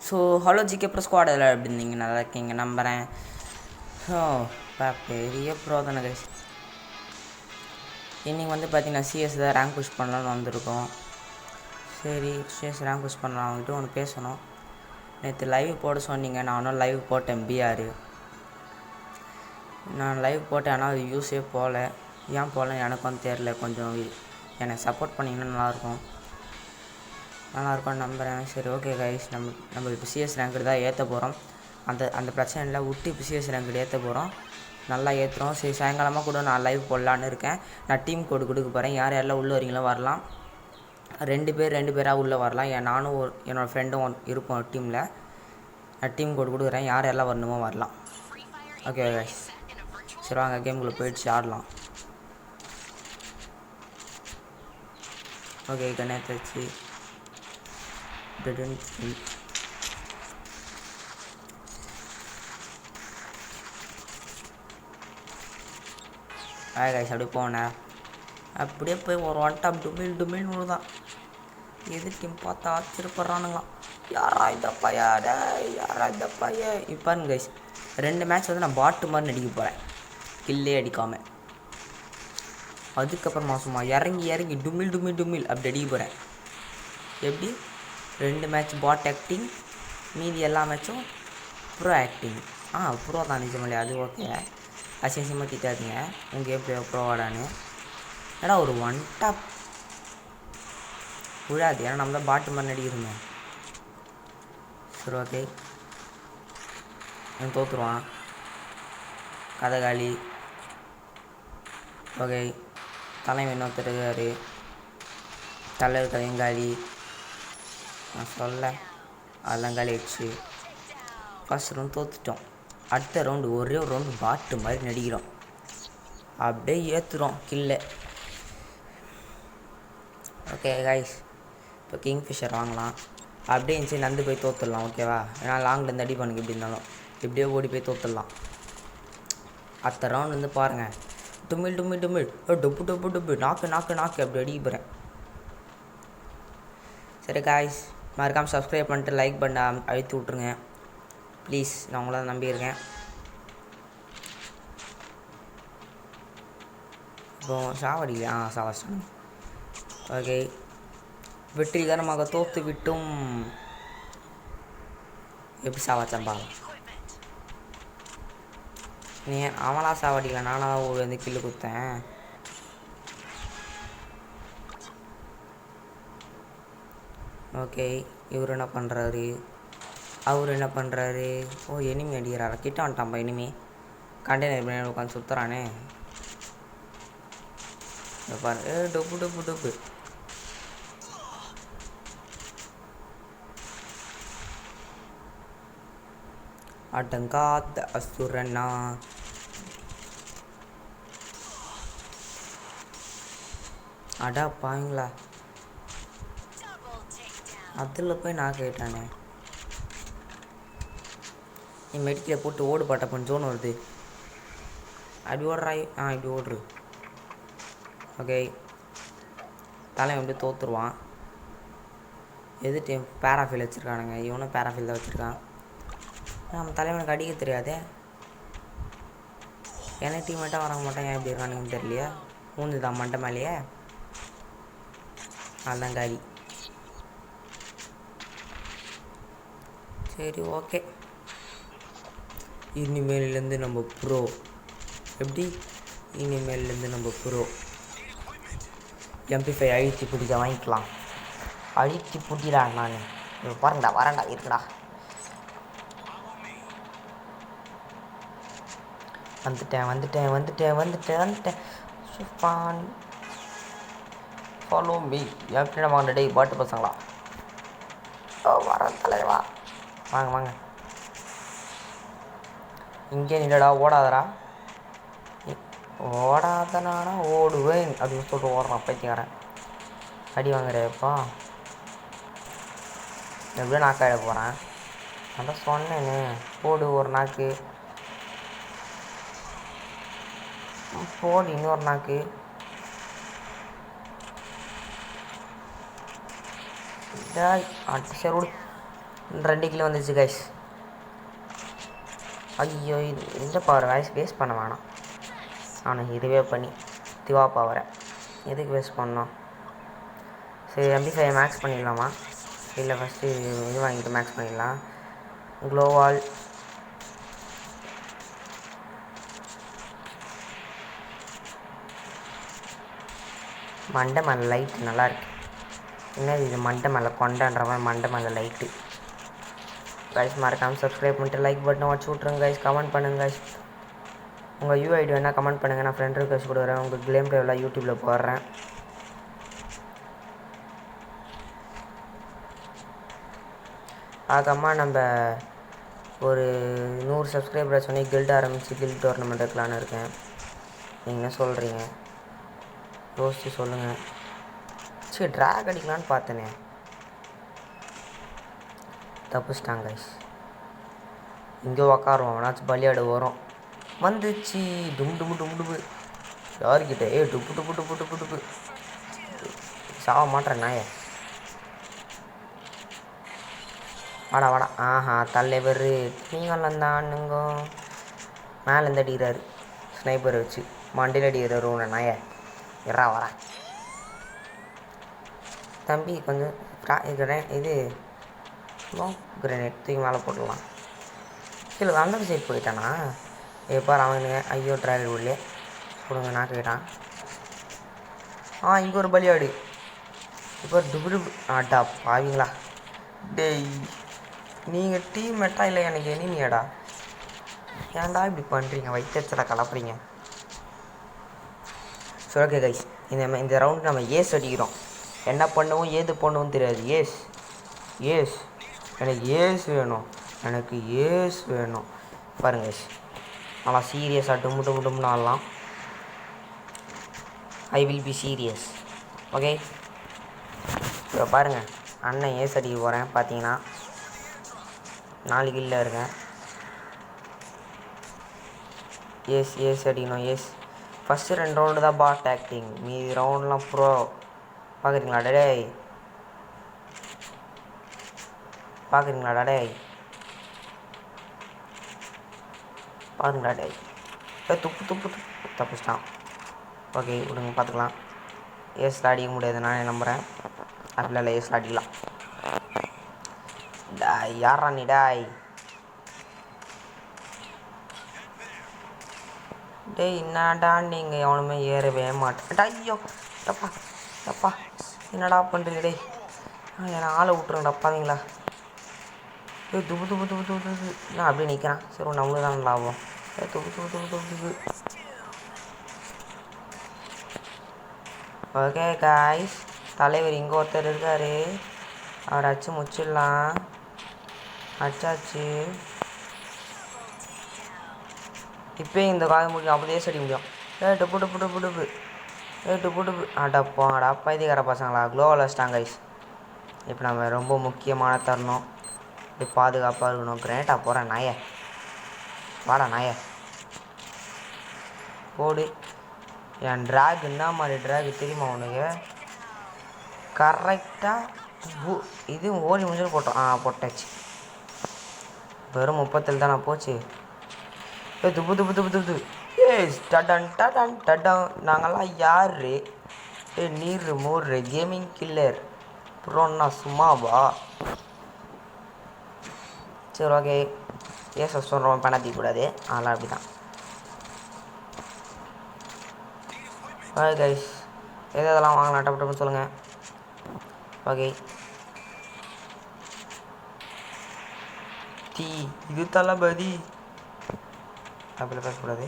So hello GK bro squad எல்லாம் எப்படி இருந்தீங்க? நல்லா இருக்கீங்க நம்புகிறேன். ஸோ பெரிய ப்ரோ தானே கைஸ். இன்றைக்கி வந்து பார்த்தீங்கன்னா சிஎஸ் தான் ரேங்க் புஷ் பண்ணலான்னு வந்திருக்கோம். சரி சிஎஸ் ரேங்க் புஷ் பண்ணலாம் வந்துட்டு ஒன்று பேசணும். நேற்று லைவ் போட சொன்னீங்க, நானும் லைவ் போட்டேன். பிஆர் நான் லைவ் போட்டேன், ஆனால் அது யூஸே போகல. ஏன் போகல எனக்கும் தெரில. கொஞ்சம் எனக்கு சப்போர்ட் பண்ணிங்கன்னா நல்லாயிருக்கும்னு நம்புகிறேன். சரி ஓகே கைஸ், நம்ம இப்போ சிஎஸ் ரேங்க் தான் ஏற்ற போகிறோம். அந்த பிரச்சனையில் விட்டு இப்போ சிஎஸ் ரேங்க் ஏற்ற போகிறோம். நல்லா ஏற்றுறோம். சரி சாயங்காலமாக கூட நான் லைவ் போடலான்னு இருக்கேன். நான் டீம் கோடு கொடுக்க போகிறேன். யார் யாரெல்லாம் உள்ளே வரீங்களோ வரலாம். ரெண்டு பேராக உள்ளே வரலாம். நானும் என்னோடய ஃப்ரெண்டும் இருப்போம் டீமில். நான் டீம் கோடு கொடுக்குறேன். யார் யாரெல்லாம் வரணுமோ வரலாம். ஓகே கைஸ், சரி வாங்க கேமுக்குள்ளே போயிடுச்சு ஆடலாம். ஓகே கணேத்தாச்சு. கைஸ் அப்படியே போனேன். அப்படியே போய் ஒரு ஒன் டாப் டுமில் தான். எது டீம் பார்த்தா ஆச்சரியப்படுறானுங்களாம். யாரா இந்த பையன் இப்பாருங்க கைஸ். 2 மேட்ச் வந்து நான் பாட்டு மாதிரி நடிக்க போகிறேன், கில்லே அடிக்காமல். அதுக்கப்புறமா சும்மா இறங்கி டுமில் அப்படி அடிக்க போகிறேன். எப்படி 2 மேட்ச் பாட் ஆக்டிங், மீதி எல்லா மேட்சும் ப்ரோ ஆக்டிங். ப்ரோ தான் நிஜமாலே. அது ஓகே, அசிங்கமாக திட்டாதீங்க. உங்கள் எப்படி ப்ரோவாடான்னு. ஏன்னா ஒரு ஒன் டாப் விழாது, ஏன்னா நம்ம தான் பாட்டு மாதிரி நடிக்கிறோமே. சரி ஓகே, தோற்றுருவான் கதகாலி. ஓகே, தலைமை இன்னொருத்தர் இருக்காரு. தலைவர் கதையங்காலி நான் சொல்ல, அதெல்லாம் காலி ஆயிடுச்சு. ஃபஸ்ட் ரவுண்ட் தோற்றுட்டோம். அடுத்த ரவுண்டு ஒரே ஒரு ரவுண்டு பாட்டு மாதிரி நடிக்கிறோம். அப்படியே ஏற்றுறோம் கில்லை. ஓகே கைஸ், இப்போ கிங்ஃபிஷர் வாங்கலாம். அப்படியே இருந்துச்சு நந்து போய் தோற்றுடலாம். ஓகேவா? ஏன்னா லாங்லேருந்து அடி பண்ணுங்க. எப்படி இருந்தாலும் எப்படியோ ஓடி போய் தோற்றுடலாம். அடுத்த ரவுண்ட் வந்து பாருங்கள், டுமில் டொப்பு நாக்கு அப்படி அடிக்க போகிறேன். சரி காய்ஸ், மறக்காமல் சப்ஸ்கிரைப் பண்ணிட்டு லைக் பண்ண அழுத்தி விட்ருங்க ப்ளீஸ். நான் உங்களை தான் நம்பியிருக்கேன். இப்போ சாவடிக்கலையா? சாவடிச்சாங்க. ஓகே, வெற்றிகரமாக தோற்று விட்டும். எப்படி சாவாச்சான் பாருங்க. நீ அவனா சாவடிக்கல, நானாக தான் வந்து கில்லு கொடுத்தேன். ஓகே, இவர் என்ன பண்ணுறாரு? அவர் என்ன பண்ணுறாரு? எனிமி அடிக்கிறாரா? கிட்ட வந்துட்டான்ப்பா எனிமி. கண்டெய்னர் பின்னாடி உட்காந்து சுற்றுறானே பாரு. டொப்பு அடங்காத அசுரனா. அடா பாங்களா, அதில் போய் நான் கேட்டானே. நீ மெடிக்கில் போட்டு ஓடு பாட்ட பண்ண ஜோன் வருது. அப்படி ஓடுறாய். இப்படி ஓடுரு. ஓகே, தலைவன் வந்து தோற்றுருவான். எது டீம் பேராஃபீல் வச்சுருக்கானுங்க. இவனும் பேராஃபீல் தான் வச்சுருக்கான். நம்ம தலைவனுக்கு அடிக்க தெரியாதே. என்ன டீம்மேட்டாக வர மாட்டேன். ஏன் எப்படி இருக்கானுங்கன்னு தெரியலையா? மூந்துதான் மண்டை மேலேயே. அதுதான் காலி. சரி ஓகே, இனிமேலேருந்து நம்ம ப்ரோ. எப்படி இனிமேலேருந்து நம்ம ப்ரோ MP5 அழுத்தி பிடிக்க வாங்கிக்கலாம். அழுத்தி பிடிடா. நான் பாருங்கடா, வரேன்டா, இருக்குடா. வந்துட்டேன். சுஃபான் ஃபாலோ மீ. எப்படி வாங்க டே பாட்டு பசங்களா? வர தலைவா, வாங்க. இங்கே நில்லடா, ஓடாதடா. ஓடாதனாடா ஓடுவேன் அப்படின்னு சொல்லிட்டு ஓடுறான் பைத்தியக்காரன். அடி வாங்குறப்பா. எப்படியோ நாக்காயிட போகிறேன். அதான் சொன்னேன்னு, போடு ஒரு நாக்கு, போடு இன்னொரு நாக்கு. சரி விடு. 2 கிலோ வந்துச்சு கைஸ். ஐயோ இது இந்த பவர் கைஸ் வேஸ்ட் பண்ண வேணாம். ஆனால் இதுவே பண்ணி திவா பவரை எதுக்கு வேஸ்ட் பண்ணோம்? சரி MP5 மேக்ஸ் பண்ணிடலாமா? இல்லை ஃபஸ்ட்டு இது வாங்கிட்டு மேக்ஸ் பண்ணிடலாம். க்ளோவால் மண்டை மேலே லைட்டு நல்லாயிருக்கு. என்னது இது மண்டை மேலே கொண்டன்ற மாதிரி மண்டை மேலே லைட்டு. கைஸ் மறக்காமல் சப்ஸ்கிரைப் பண்ணிட்டு லைக் பட்டன் வச்சு விட்ருங்க கைஸ். கமெண்ட் பண்ணுங்க கைஸ். உங்கள் யூஐடி வேணால் கமெண்ட் பண்ணுங்கள். நான் ஃப்ரெண்ட் ரிக்வெஸ்ட் கொடுக்குறேன். உங்கள் கேம் பிளேலாம் யூடியூப்பில் போடுறேன். அதுக்கம்மா நம்ம ஒரு 100 சப்ஸ்கிரைபரை சொன்னி கில்ட் ஆரம்பித்து கில்ட் டோர்னமெண்ட் வைக்கலான்னு இருக்கேன். நீங்கள் என்ன சொல்கிறீங்க? யோசிச்சு சொல்லுங்கள். சரி ட்ராக் அடிக்கலான்னு பார்த்தனே, தப்புச்சிட்டாங்க கைஸ். இங்கே உக்காருவோம், அவனாச்சும் பலியாடு வரும். வந்துச்சு டும் டும் டும் டுப்பு. யாருக்கிட்ட டுப்பு டுப்பு டுப்பு டுப்பு டுப்பு. சாவ மாட்டேன் நாயே. வாடா வாடா. ஆஹா தலைவர் நீங்களாம் தானுங்க. மேலேருந்து அடிக்கிறாரு ஸ்னைப்பரை வச்சு. மண்டியில் அடிக்கிறாரு உன்னை நாயை. இறா வரேன் தம்பி. கொஞ்சம் இது கிரனேட் தூக்கி மேலே போட்டுடலாம். கீழே அந்த சைடு போயிட்டானா? எப்பார் அவனுங்க. ஐயோ ட்ராகன் உள்ளே கொடுங்க நான் கேட்டான். இங்கே ஒரு பலியாடு. இப்போ டுபு டுபு. ஆட்டா பாவீங்களா டேய். நீங்கள் டீம் மெட்டா இல்லை எனக்கு எனிமியாடா? ஏன்டா இப்படி பண்ணுறீங்க? வைத்தச்சலை கலப்புறீங்க. சரி ஓகே கைஸ், இந்த ரவுண்டு நம்ம ஏஸ் அடிக்கிறோம். என்ன பண்ணவும் ஏது பண்ணவும் தெரியாது. ஏஸ் எனக்கு ஏஸ் வேணும். எனக்கு ஏஸ் வேணும். பாருங்க கைஸ், நல்லா சீரியஸாக டும்மு டும்மு டும்னு ஆடலாம். I will be serious. Okay இப்போ பாருங்கள், அண்ணன் ஏஸ் அடிக்க போகிறேன். பார்த்தீங்கன்னா 4 கில்ல இருக்கேன். ஏஸ் அடிக்கணும். ஃபஸ்ட்டு 2 ரவுண்டு தான் பாட் ஆக்டிங். மீதி ரவுண்ட்லாம் ப்ரோ. பார்க்குறீங்களா டேய்? பாருங்களா டேய். துப்பு துப்பு துப்பு தப்பிச்சிட்டான். ஓகே விடுங்க பார்த்துக்கலாம். ஏஸில் அடிக்க முடியாது நான் நம்புகிறேன். அப்படிலாம் ஏஸில் அடிக்கலாம். டாய் யாரா நீ டாய்? டேய் என்னடா நீங்கள் எவனுமே ஏறவே மாட்டேன். ஐயோ தப்பா தப்பா என்னடா பண்ணுறீங்க டேய்? என்னை ஆளை விட்டுருங்கடா பாருங்களா. துப்பு துப்பு துப்பு துப்பு துப்பு. நான் அப்படியே நிற்கிறேன். சரி நம்மளுக்கு தான் லாபம். துப்பு துப்பு துப்பு துப்பு துப்பு. ஓகே காய்ஸ், தலைவர் இங்கே ஒருத்தர் இருக்கார். அவர் அச்சு முச்சிடலாம். அச்சாச்சு. இப்போயும் இந்த காய முடியும். அப்போதே அடிக்க முடியும். டுப்பு டுப்பு டுப்பு டுப்பு. டுப்பு டுப்பு. அடப்போங்கடா பைத்தியக்கார பசங்களா. க்ளோவால் வச்சிட்டாங்க கைஸ். இப்போ நம்ம ரொம்ப முக்கியமான தருணம். இப்படி பாதுகாப்பாக இருக்கணும். கிரேட்டாக போகிறேன் நாயை. வாடா நாயை போடு. என் ட்ராக் என்ன மாதிரி ட்ராக் தெரியுமா உனக்கு? கரெக்டாக இது ஓடி முடிஞ்சு போட்டோம். போட்டாச்சு. வெறும் 30 தானே போச்சு. துப்பு துப்பு துப்பு துப்பு. டடன் டடன் டடன். நாங்கள்லாம் யார்? நீர் மோர் கேமிங் கில்லர் ப்ரோன்னா சும்மாவா? சரி ஓகே. சொல்கிறோம் பண்ணாத்திக்கூடாது. அதெல்லாம் அப்படி தான். ஓகே கைஸ், எதெல்லாம் வாங்கலாம் டப்பு டப்புன்னு சொல்லுங்கள். ஓகே இது தளபதி அப்படி பேசக்கூடாது.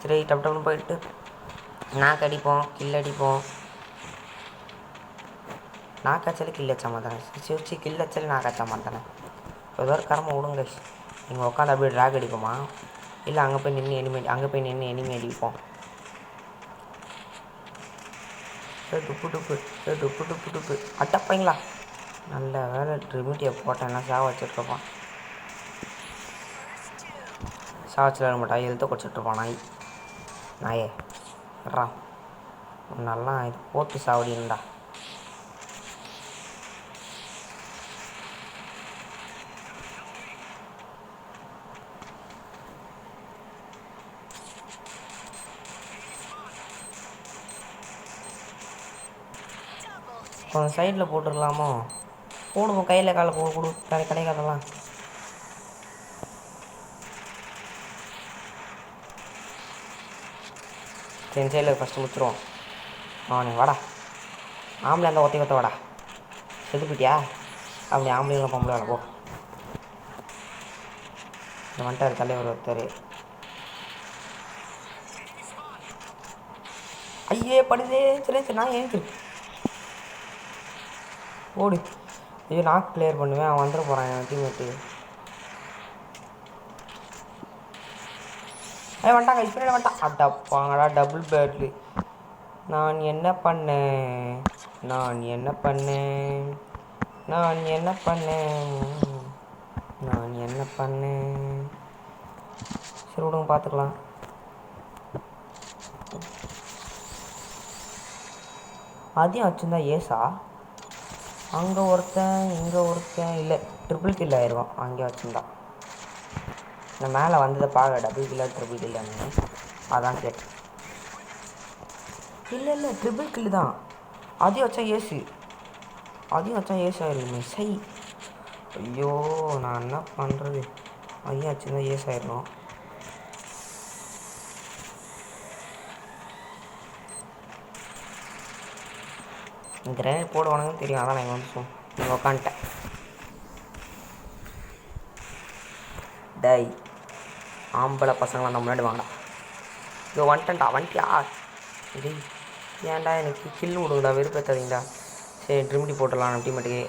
சரி டப்பு டப்புன்னு போயிட்டு நாக்கு அடிப்போம், கில் அடிப்போம். நாக்காச்சாலே கில் வச்சா மாட்டானே. வச்சு கில் வச்சாலே நாக்காச்சா மாட்டானே. ஏதோ ஒரு கரமை விடுங்க. நீங்கள் உட்காந்து அப்படியே ட்ராக் அடிப்போமா? இல்லை அங்கே போய் நின்று எனிமி அடிப்போம். டுப்பு டுப்பு டுப்பு டுப்பு டுப்பு. அட்டப்பைங்களா நல்ல வேலை ட்ரிமிட்டியை போட்டேன்னா சாவ வச்சுருக்கப்பான். சாவச்சில் இருக்க மாட்டா, எழுத்த குடிச்சிட்ருப்பான் நாயே. ரா நல்லா இது போட்டு சாவடிண்டா. கொஞ்சம் சைடில் போட்டுடலாமோ? போடுவோம், கையில் காலை கொடு கிடைக்காதெல்லாம். சரி சைடில் ஃபஸ்ட்டு முடிச்சிருவோம். நீ வாடா, ஆம்பளை அந்த ஒத்தி வாடா. செதுப்பிட்டியா? அப்படி ஆம்பளைங்களும் பொம்பளை வேலை போ. இந்த வந்துட்டார் தலைவர் ஒருத்தர். ஐயே படுதே. சரி சரி நான் ஏன் ஓடு. ஐயோ நான் கிளியர் பண்ணுவேன், அவன் வந்துட போகிறான் என் டீம்மேட்டு. வந்துட்டாங்க இப்போ வந்துட்டான். அடப்பாங்கடா டபுள் பேட்லு. நான் என்ன பண்ணேன்? நான் என்ன பண்ணேன்? நான் என்ன பண்ணேன்? நான் என்ன பண்ணேன்? சரி விடுங்க பார்த்துக்கலாம். அதையும் வச்சுருந்தா ஏசா? அங்கே ஒருத்தன் இங்கே ஒருத்தன். இல்லை ட்ரிபிள் கில் ஆயிடுவான் அங்கே வச்சுருந்தா. இந்த மேலே வந்ததை பார்க்க டபுள் கில்லா ட்ரிபிள் கில்லான்னு அதான் கேட்டேன். இல்லை இல்லை ட்ரிபிள் கில்லு தான். அதையும் வச்சா ஏசு, அதையும் வச்சா ஏசு ஆயிடுமே. சை ஐயோ நான் என்ன பண்ணுறது? அதையும் வச்சுருந்தா ஏசு ஆயிடணும். கிரேனேட் போடுவானுங்கன்னு தெரியும், அதான் நான் வந்து உக்காந்துட்டேன். டை ஆம்பளை பசங்களாம் நம்ம முன்னாடி வாங்கடா. இதோ வந்துட்டேன்டா. வந்துட்டியா? இது ஏன்டா எனக்கு கில்லு விடுங்கடா, வெறுப்பேற்றாதீங்கடா. சரி ட்ரிமிட்டி போட்டுடலாம் டீமேட்டுக்கு.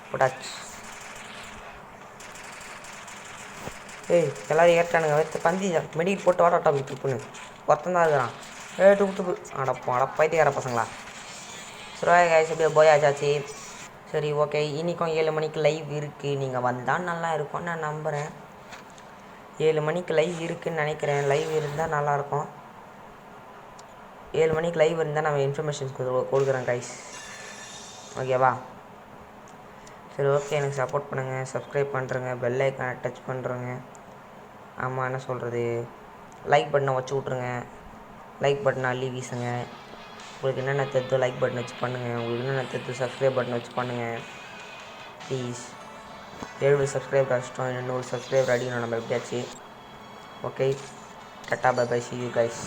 போட்டாச்சு. ஏய் எல்லோரும் ஏற்றானுங்க. பந்தி மெடிக்கல் போட்டு வாடா டாபிக் துப்புன்னு ஒருத்தன் தான் இருக்கிறான். துப்பு அடப்பா பைத்தியக்கார பசங்களா. சரி கைஸ் எப்படியோ போயாச்சாச்சு. சரி ஓகே, இன்றைக்கும் 7 மணிக்கு லைவ் இருக்குது. நீங்கள் வந்தால் நல்லா இருக்கும்னு நான் நம்புகிறேன். 7 மணிக்கு லைவ் இருக்குதுன்னு நினைக்கிறேன். லைவ் இருந்தால் நல்லாயிருக்கும். 7 மணிக்கு லைவ் இருந்தால் நம்ம இன்ஃபர்மேஷன்ஸ் கொடுக்குறேன் கைஸ், ஓகேவா? சரி ஓகே, எனக்கு சப்போர்ட் பண்ணுங்கள், சப்ஸ்கிரைப் பண்ணுறேங்க, பெல் ஐக்கானை டச் பண்ணுறேங்க. ஆமாம் என்ன சொல்கிறது, லைக் பட்டனை வச்சு விட்ருங்க. லைக் பட்டனை அள்ளி வீசுங்க. உங்களுக்கு என்னென்ன தெரியுதோ லைக் பட்டன் வச்சு பண்ணுங்கள். உங்களுக்கு என்னென்ன தெரியுதோ சப்ஸ்கிரைப் பட்டன் வச்சு பண்ணுங்கள் ப்ளீஸ். 70 சப்ஸ்கிரைபர் அடிச்சிட்டோம், 200 சப்ஸ்கிரைபர் அடிக்கணும் நம்ம எப்படியாச்சு. Okay tata bye bye, see you guys.